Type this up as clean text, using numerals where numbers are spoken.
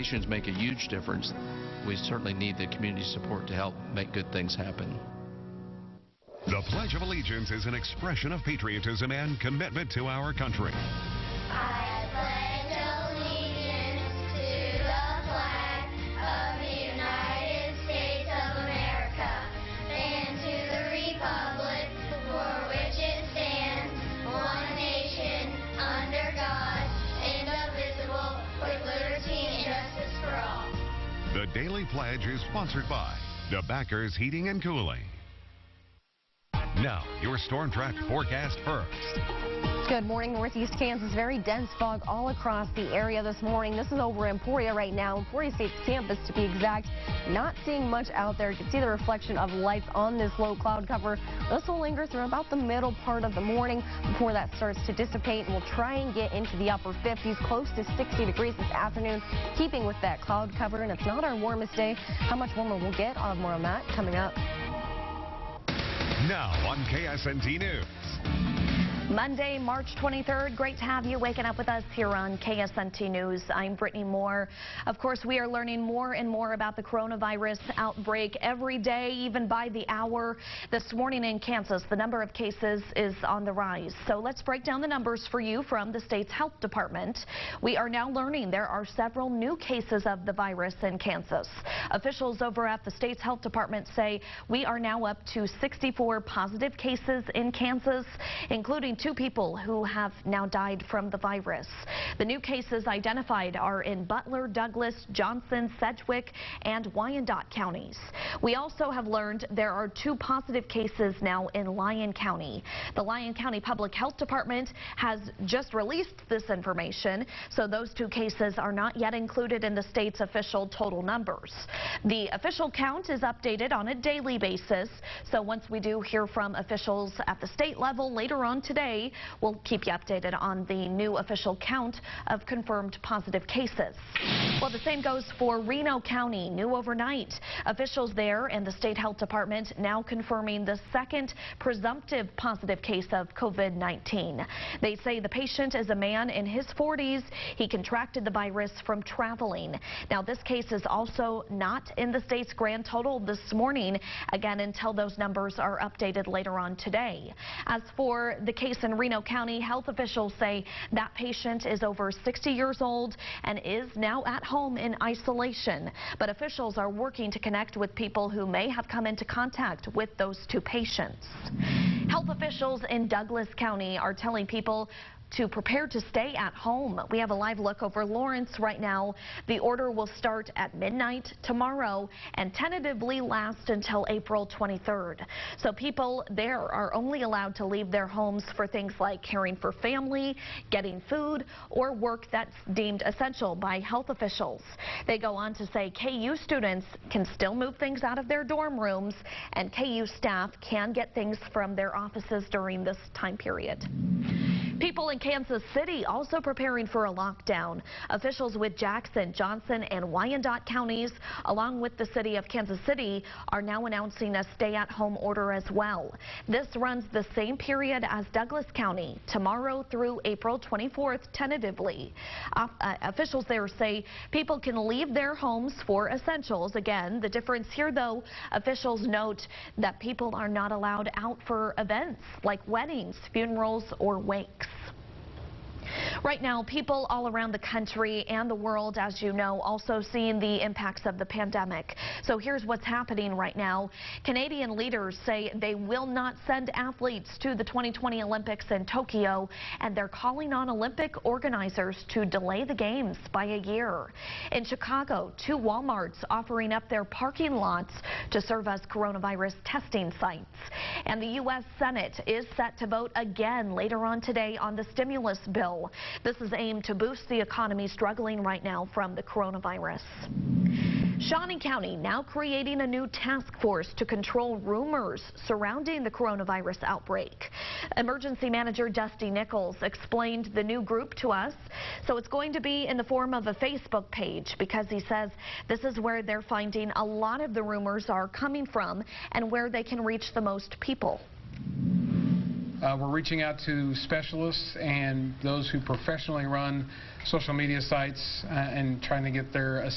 donations make a huge difference. We certainly need the community support to help make good things happen. The Pledge of Allegiance is an expression of patriotism and commitment to our country. I pledge allegiance to the flag of the United States of America and to the republic for which it stands, one nation, under God, indivisible, with liberty and justice for all. The Daily Pledge is sponsored by the Backers Heating and Cooling. Now, your Storm Track forecast first. Good morning, Northeast Kansas. Very dense fog all across the area this morning. This is over Emporia right now, Emporia State campus to be exact. Not seeing much out there. You can see the reflection of lights on this low cloud cover. This will linger through about the middle part of the morning before that starts to dissipate. We'll try and get into the upper 50s, close to 60 degrees this afternoon, keeping with that cloud cover. And it's not our warmest day. How much warmer we'll get? I'll have more on that coming up. Now on KSNT News. Monday, March 23rd. Great to have you waking up with us here on KSNT News. I'm Brittany Moore. Of course, we are learning more and more about the coronavirus outbreak every day, even by the hour. This morning in Kansas, the number of cases is on the rise. So let's break down the numbers for you from the state's health department. We are now learning there are several new cases of the virus in Kansas. Officials over at the state's health department say we are now up to 64 positive cases in Kansas, including 2 people who have now died from the virus. The new cases identified are in Butler, Douglas, Johnson, Sedgwick, and Wyandotte counties. We also have learned there are 2 positive cases now in Lyon County. The Lyon County Public Health Department has just released this information, so those 2 cases are not yet included in the state's official total numbers. The official count is updated on a daily basis, so once we do hear from officials at the state level later on today, we'll keep you updated on the new official count of confirmed positive cases. Well, the same goes for Reno County. New overnight, officials there and the state health department now confirming the 2nd presumptive positive case of COVID-19. They say the patient is a man in his 40s. He contracted the virus from traveling. Now, this case is also not in the state's grand total this morning, again, until those numbers are updated later on today. As for the case in Reno County, health officials say that patient is over 60 years old and is now at home in isolation. But officials are working to connect with people who may have come into contact with those 2 patients. Health officials in Douglas County are telling people to prepare to stay at home. We have a live look over Lawrence right now. The order will start at midnight tomorrow and tentatively last until April 23rd. So people there are only allowed to leave their homes for things like caring for family, getting food, or work that's deemed essential by health officials. They go on to say KU students can still move things out of their dorm rooms, and KU staff can get things from their offices during this time period. People in Kansas City also preparing for a lockdown. Officials with Jackson, Johnson, and Wyandotte counties, along with the city of Kansas City, are now announcing a stay-at-home order as well. This runs the same period as Douglas County, tomorrow through April 24th, tentatively. Officials there say people can leave their homes for essentials. Again, the difference here, though, officials note that people are not allowed out for events like weddings, funerals, or wakes. Right now, people all around the country and the world, as you know, also seeing the impacts of the pandemic. So here's what's happening right now. Canadian leaders say they will not send athletes to the 2020 Olympics in Tokyo, and they're calling on Olympic organizers to delay the games by a year. In Chicago, 2 Walmarts offering up their parking lots to serve as coronavirus testing sites. And the U.S. Senate is set to vote again later on today on the stimulus bill. This is aimed to boost the economy struggling right now from the coronavirus. Shawnee County now creating a new task force to control rumors surrounding the coronavirus outbreak. Emergency Manager Dusty Nichols explained the new group to us. So it's going to be in the form of a Facebook page, because he says this is where they're finding a lot of the rumors are coming from and where they can reach the most people. We're reaching out to specialists and those who professionally run social media sites and trying to get their